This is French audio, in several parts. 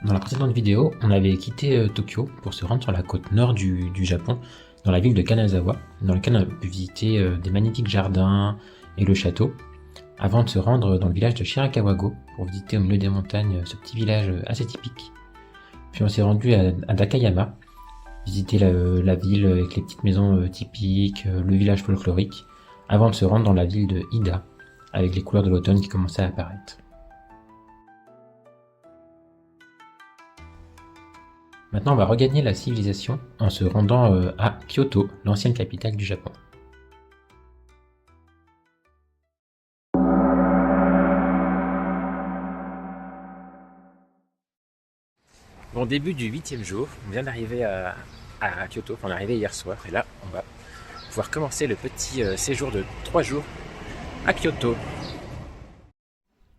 Dans la précédente vidéo, on avait quitté Tokyo pour se rendre sur la côte nord du Japon, dans la ville de Kanazawa, dans laquelle on a pu visiter des magnifiques jardins et le château, avant de se rendre dans le village de Shirakawago pour visiter au milieu des montagnes ce petit village assez typique. Puis on s'est rendu à Dakayama, visiter la ville avec les petites maisons typiques, le village folklorique, avant de se rendre dans la ville de Ida, avec les couleurs de l'automne qui commençaient à apparaître. Maintenant, on va regagner la civilisation en se rendant à Kyoto, l'ancienne capitale du Japon. Bon, début du 8e jour, on vient d'arriver à Kyoto, on est arrivé hier soir, et là, on va pouvoir commencer le petit séjour de 3 jours à Kyoto.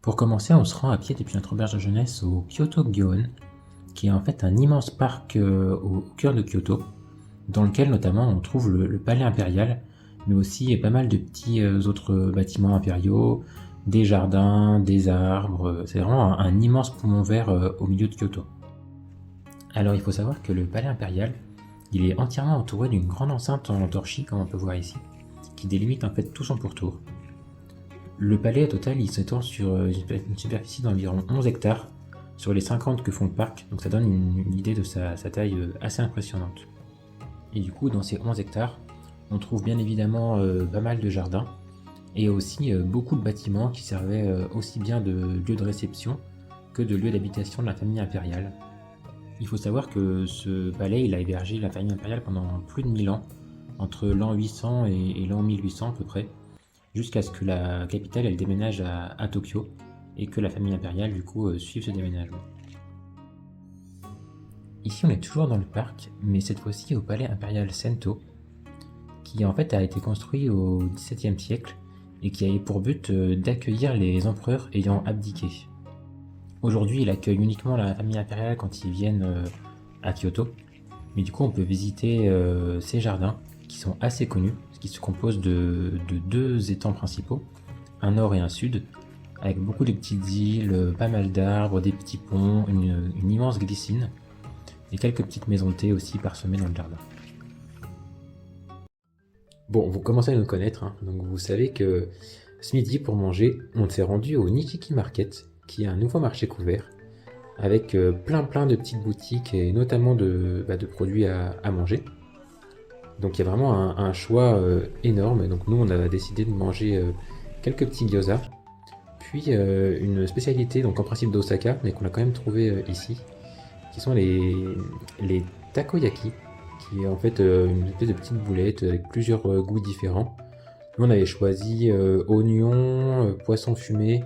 Pour commencer, on se rend à pied depuis notre auberge de jeunesse au Kyoto Gyoen, qui est en fait un immense parc au cœur de Kyoto, dans lequel notamment on trouve le palais impérial, mais aussi pas mal de petits autres bâtiments impériaux, des jardins, des arbres. C'est vraiment un immense poumon vert au milieu de Kyoto. Alors il faut savoir que le palais impérial, il est entièrement entouré d'une grande enceinte en torchis, comme on peut voir ici, qui délimite en fait tout son pourtour. Le palais au total, il s'étend sur une superficie d'environ 11 hectares, sur les 50 que font le parc, donc ça donne une idée de sa taille assez impressionnante. Et du coup, dans ces 11 hectares, on trouve bien évidemment pas mal de jardins, et aussi beaucoup de bâtiments qui servaient aussi bien de lieu de réception que de lieu d'habitation de la famille impériale. Il faut savoir que ce palais, il a hébergé la famille impériale pendant plus de 1000 ans, entre l'an 800 et l'an 1800 à peu près, jusqu'à ce que la capitale elle déménage à Tokyo, et que la famille impériale du coup suive ce déménagement. Ici on est toujours dans le parc, mais cette fois-ci au palais impérial Sento, qui en fait a été construit au XVIIe siècle et qui avait pour but d'accueillir les empereurs ayant abdiqué. Aujourd'hui il accueille uniquement la famille impériale quand ils viennent à Kyoto, mais du coup on peut visiter ces jardins qui sont assez connus, qui se composent de 2 étangs principaux, un nord et un sud, avec beaucoup de petites îles, pas mal d'arbres, des petits ponts, une immense glycine, et quelques petites maisons de thé aussi parsemées dans le jardin. Bon, vous commencez à nous connaître, hein, donc vous savez que ce midi, pour manger, on s'est rendu au Nichiki Market, qui est un nouveau marché couvert, avec plein de petites boutiques, et notamment de produits à manger. Donc il y a vraiment un choix énorme, donc nous on a décidé de manger quelques petits gyoza, puis une spécialité, donc en principe d'Osaka, mais qu'on a quand même trouvé ici, qui sont les takoyaki, qui est en fait une espèce de petite boulette avec plusieurs goûts différents. Nous on avait choisi oignon, poisson fumé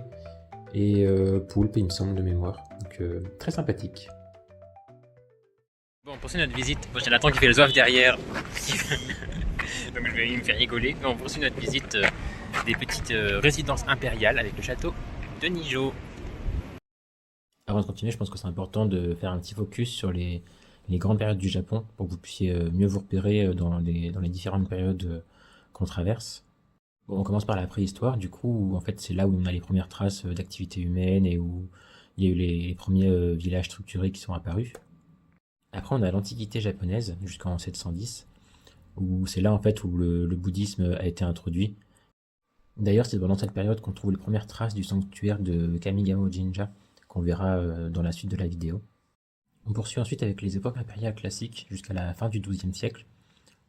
et poulpe, il me semble de mémoire, donc très sympathique. Bon, on poursuit notre visite. Bon, j'ai Nathan qui fait le zouave derrière, donc il me fait rigoler. Mais on poursuit notre visite des petites résidences impériales avec le château de Nijo. Avant de continuer, je pense que c'est important de faire un petit focus sur les grandes périodes du Japon pour que vous puissiez mieux vous repérer dans les différentes périodes qu'on traverse. Bon, on commence par la préhistoire, du coup, où en fait c'est là où on a les premières traces d'activité humaine et où il y a eu les premiers villages structurés qui sont apparus. Après, on a l'Antiquité japonaise jusqu'en 710, où c'est là en fait où le bouddhisme a été introduit. D'ailleurs, c'est pendant cette période qu'on trouve les premières traces du sanctuaire de Kamigamo Jinja, qu'on verra dans la suite de la vidéo. On poursuit ensuite avec les époques impériales classiques jusqu'à la fin du XIIe siècle,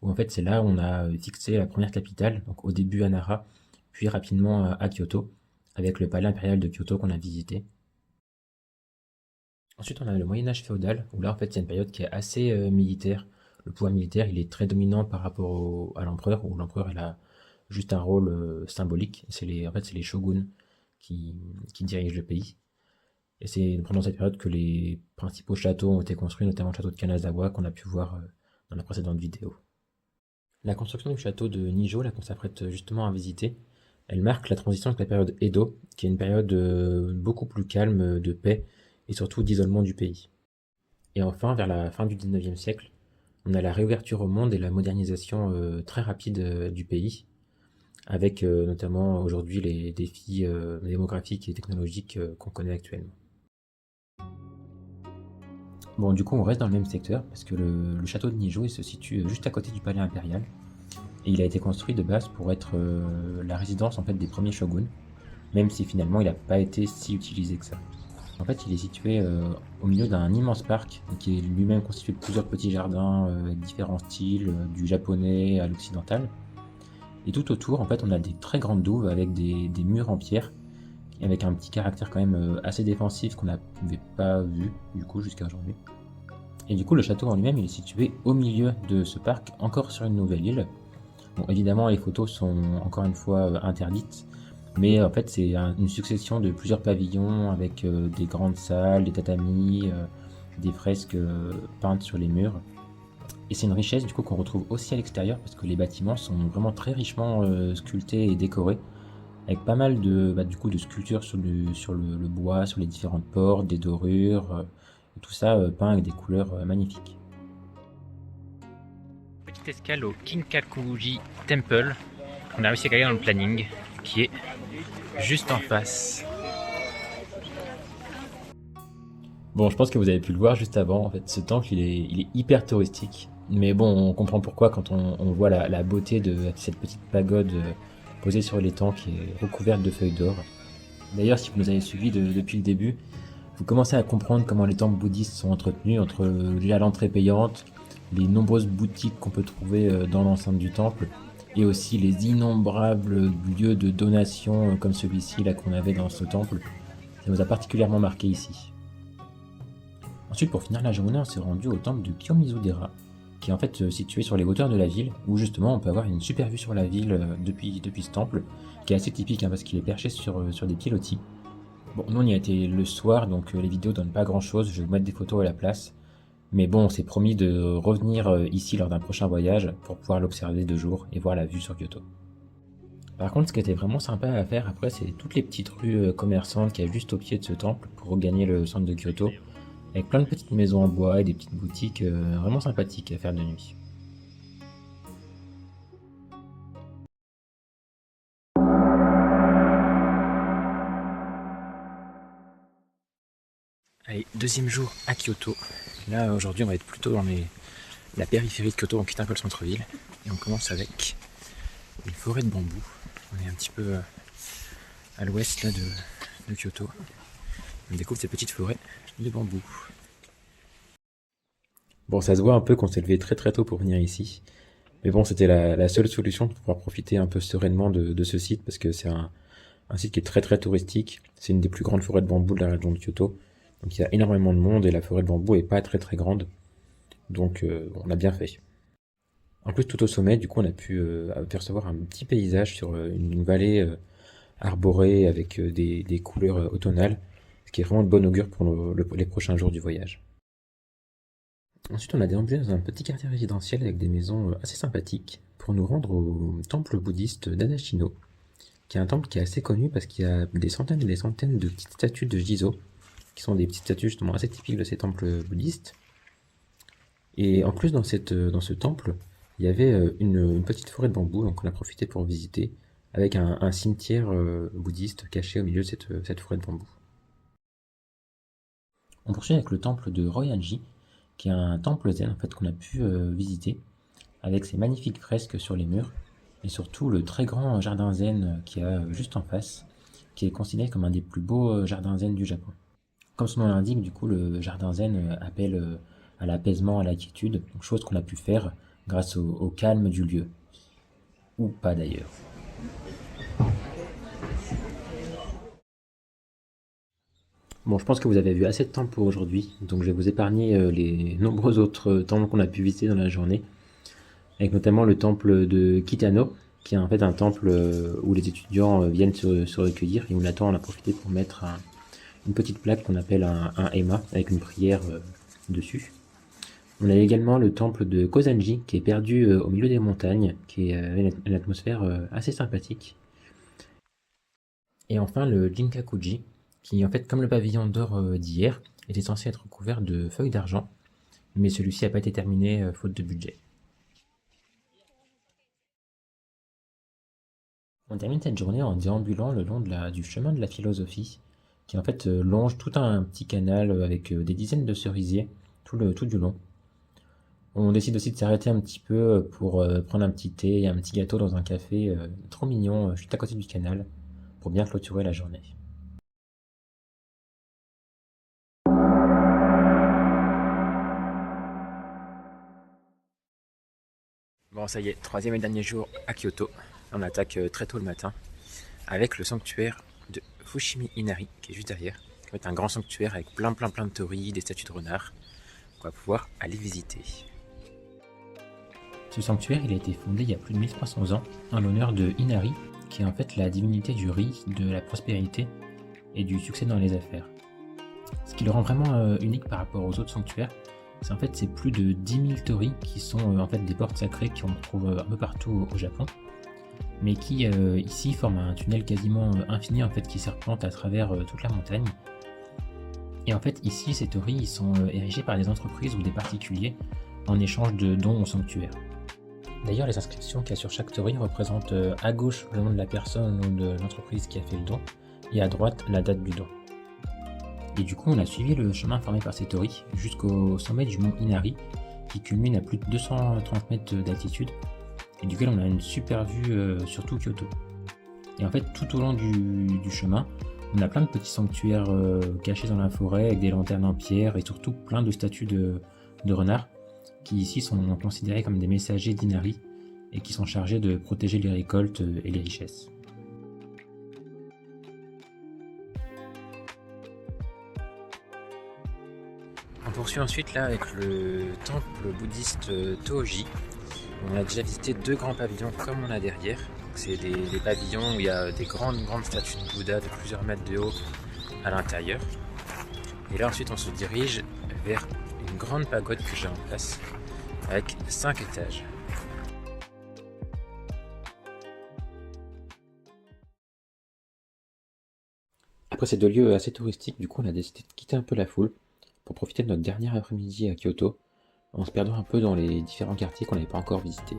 où en fait c'est là où on a fixé la première capitale, donc au début à Nara, puis rapidement à Kyoto, avec le palais impérial de Kyoto qu'on a visité. Ensuite on a le Moyen-Âge féodal, où là en fait c'est une période qui est assez militaire. Le pouvoir militaire il est très dominant par rapport à l'empereur, où l'empereur il a juste un rôle symbolique. C'est les shoguns qui dirigent le pays. Et c'est pendant cette période que les principaux châteaux ont été construits, notamment le château de Kanazawa qu'on a pu voir dans la précédente vidéo. La construction du château de Nijo, là qu'on s'apprête justement à visiter, elle marque la transition avec la période Edo, qui est une période beaucoup plus calme, de paix et surtout d'isolement du pays. Et enfin, vers la fin du 19e siècle, on a la réouverture au monde et la modernisation très rapide du pays, avec notamment aujourd'hui les défis démographiques et technologiques qu'on connaît actuellement. Bon, du coup, on reste dans le même secteur parce que le château de Nijō il se situe juste à côté du palais impérial et il a été construit de base pour être la résidence en fait des premiers shoguns, même si finalement il n'a pas été si utilisé que ça. En fait, il est situé au milieu d'un immense parc qui est lui-même constitué de plusieurs petits jardins avec différents styles, du japonais à l'occidental. Et tout autour, en fait, on a des très grandes douves avec des murs en pierre, avec un petit caractère quand même assez défensif qu'on n'avait pas vu du coup jusqu'à aujourd'hui. Et du coup, le château en lui-même, il est situé au milieu de ce parc, encore sur une nouvelle île. Bon, évidemment, les photos sont encore une fois interdites, mais en fait, c'est une succession de plusieurs pavillons avec des grandes salles, des tatamis, des fresques peintes sur les murs. Et c'est une richesse du coup qu'on retrouve aussi à l'extérieur parce que les bâtiments sont vraiment très richement sculptés et décorés, avec pas mal du coup, de sculptures sur le bois, sur les différentes portes, des dorures, et tout ça peint avec des couleurs magnifiques. Petite escale au Kinkakuji Temple, qu'on a réussi à caler dans le planning, qui est juste en face. Bon, je pense que vous avez pu le voir juste avant, en fait, ce temple il est hyper touristique. Mais bon, on comprend pourquoi quand on voit la beauté de cette petite pagode posée sur l'étang qui est recouverte de feuilles d'or. D'ailleurs, si vous nous avez suivis depuis le début, vous commencez à comprendre comment les temples bouddhistes sont entretenus entre déjà l'entrée payante, les nombreuses boutiques qu'on peut trouver dans l'enceinte du temple, et aussi les innombrables lieux de donation comme celui-ci là qu'on avait dans ce temple. Ça nous a particulièrement marqué ici. Ensuite, pour finir la journée, on s'est rendu au temple de Kiyomizu-dera, qui est en fait situé sur les hauteurs de la ville, où justement on peut avoir une super vue sur la ville depuis ce temple, qui est assez typique parce qu'il est perché sur des pilotis. Bon, nous on y a été le soir, donc les vidéos donnent pas grand chose, je vais vous mettre des photos à la place. Mais bon, on s'est promis de revenir ici lors d'un prochain voyage pour pouvoir l'observer de jour et voir la vue sur Kyoto. Par contre, ce qui était vraiment sympa à faire après, c'est toutes les petites rues commerçantes qu'il y a juste au pied de ce temple pour regagner le centre de Kyoto, avec plein de petites maisons en bois et des petites boutiques vraiment sympathiques à faire de nuit. Allez, deuxième jour à Kyoto. Là, aujourd'hui, on va être plutôt dans la périphérie de Kyoto, on quitte un peu le centre-ville. Et on commence avec une forêt de bambou. On est un petit peu à l'ouest là, de Kyoto. On découvre ces petites forêts de bambou. Bon, ça se voit un peu qu'on s'est levé très très tôt pour venir ici. Mais bon, c'était la seule solution pour pouvoir profiter un peu sereinement de ce site, parce que c'est un site qui est très très touristique. C'est une des plus grandes forêts de bambou de la région de Kyoto. Donc il y a énormément de monde et la forêt de bambou est pas très très grande. Donc on a bien fait. En plus, tout au sommet, du coup, on a pu apercevoir un petit paysage sur une vallée arborée avec des couleurs automnales, ce qui est vraiment de bon augure pour les prochains jours du voyage. Ensuite, on a déambulé dans un petit quartier résidentiel avec des maisons assez sympathiques pour nous rendre au temple bouddhiste d'Adashino, qui est un temple qui est assez connu parce qu'il y a des centaines et des centaines de petites statues de Jizo, qui sont des petites statues justement assez typiques de ces temples bouddhistes. Et en plus, dans ce temple, il y avait une petite forêt de bambou, donc on a profité pour visiter, avec un cimetière bouddhiste caché au milieu de cette forêt de bambou. On poursuit avec le temple de Ryoanji, qui est un temple zen en fait, qu'on a pu visiter, avec ses magnifiques fresques sur les murs, et surtout le très grand jardin zen qu'il y a juste en face, qui est considéré comme un des plus beaux jardins zen du Japon. Comme son nom l'indique, du coup, le jardin zen appelle à l'apaisement, à la quiétude, chose qu'on a pu faire grâce au calme du lieu. Ou pas d'ailleurs. Bon, je pense que vous avez vu assez de temples pour aujourd'hui, donc je vais vous épargner les nombreux autres temples qu'on a pu visiter dans la journée, avec notamment le temple de Kitano, qui est en fait un temple où les étudiants viennent se recueillir, et où on a profité pour mettre une petite plaque qu'on appelle un ema, avec une prière dessus. On a également le temple de Kozanji, qui est perdu au milieu des montagnes, qui est une atmosphère assez sympathique. Et enfin le Jinkakuji, qui en fait comme le pavillon d'or d'hier, était censé être couvert de feuilles d'argent, mais celui-ci n'a pas été terminé faute de budget. On termine cette journée en déambulant le long du chemin de la philosophie, qui en fait longe tout un petit canal avec des dizaines de cerisiers, tout du long. On décide aussi de s'arrêter un petit peu pour prendre un petit thé et un petit gâteau dans un café trop mignon, juste à côté du canal, pour bien clôturer la journée. Bon, ça y est, troisième et dernier jour à Kyoto. On attaque très tôt le matin avec le sanctuaire de Fushimi Inari, qui est juste derrière. C'est un grand sanctuaire avec plein de torii, des statues de renards qu'on va pouvoir aller visiter. Ce sanctuaire, il a été fondé il y a plus de 1300 ans en l'honneur de Inari, qui est en fait la divinité du riz, de la prospérité et du succès dans les affaires. Ce qui le rend vraiment unique par rapport aux autres sanctuaires, c'est plus de 10 000 torii qui sont en fait des portes sacrées qu'on retrouve un peu partout au Japon, mais qui ici forment un tunnel quasiment infini en fait qui serpente à travers toute la montagne. Et en fait ici ces torii ils sont érigés par des entreprises ou des particuliers en échange de dons au sanctuaire. D'ailleurs les inscriptions qu'il y a sur chaque torii représentent à gauche le nom de la personne ou de l'entreprise qui a fait le don, et à droite la date du don. Et du coup on a suivi le chemin formé par ces torii jusqu'au sommet du mont Inari, qui culmine à plus de 230 mètres d'altitude, et duquel on a une super vue sur tout Kyoto. Et en fait tout au long du chemin, on a plein de petits sanctuaires cachés dans la forêt avec des lanternes en pierre et surtout plein de statues de renards qui ici sont considérés comme des messagers d'Inari et qui sont chargés de protéger les récoltes et les richesses. On poursuit ensuite là avec le temple bouddhiste Tohoji. On a déjà visité deux grands pavillons comme on a derrière. C'est des pavillons où il y a des grandes statues de Bouddha de plusieurs mètres de haut à l'intérieur. Et là ensuite on se dirige vers une grande pagode que j'ai en place avec 5 étages. Après ces deux lieux assez touristiques, du coup on a décidé de quitter un peu la foule pour profiter de notre dernier après-midi à Kyoto, en se perdant un peu dans les différents quartiers qu'on n'avait pas encore visités.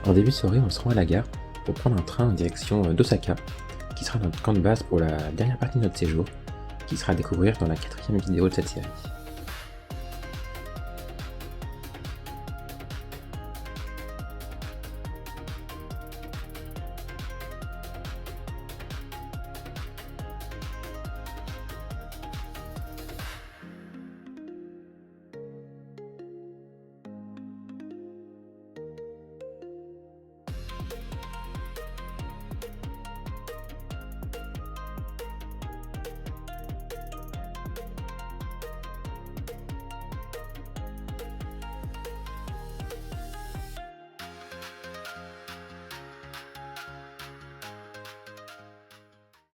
En début de soirée, on se rend à la gare pour prendre un train en direction d'Osaka, qui sera notre camp de base pour la dernière partie de notre séjour, qui sera à découvrir dans la 4e vidéo de cette série.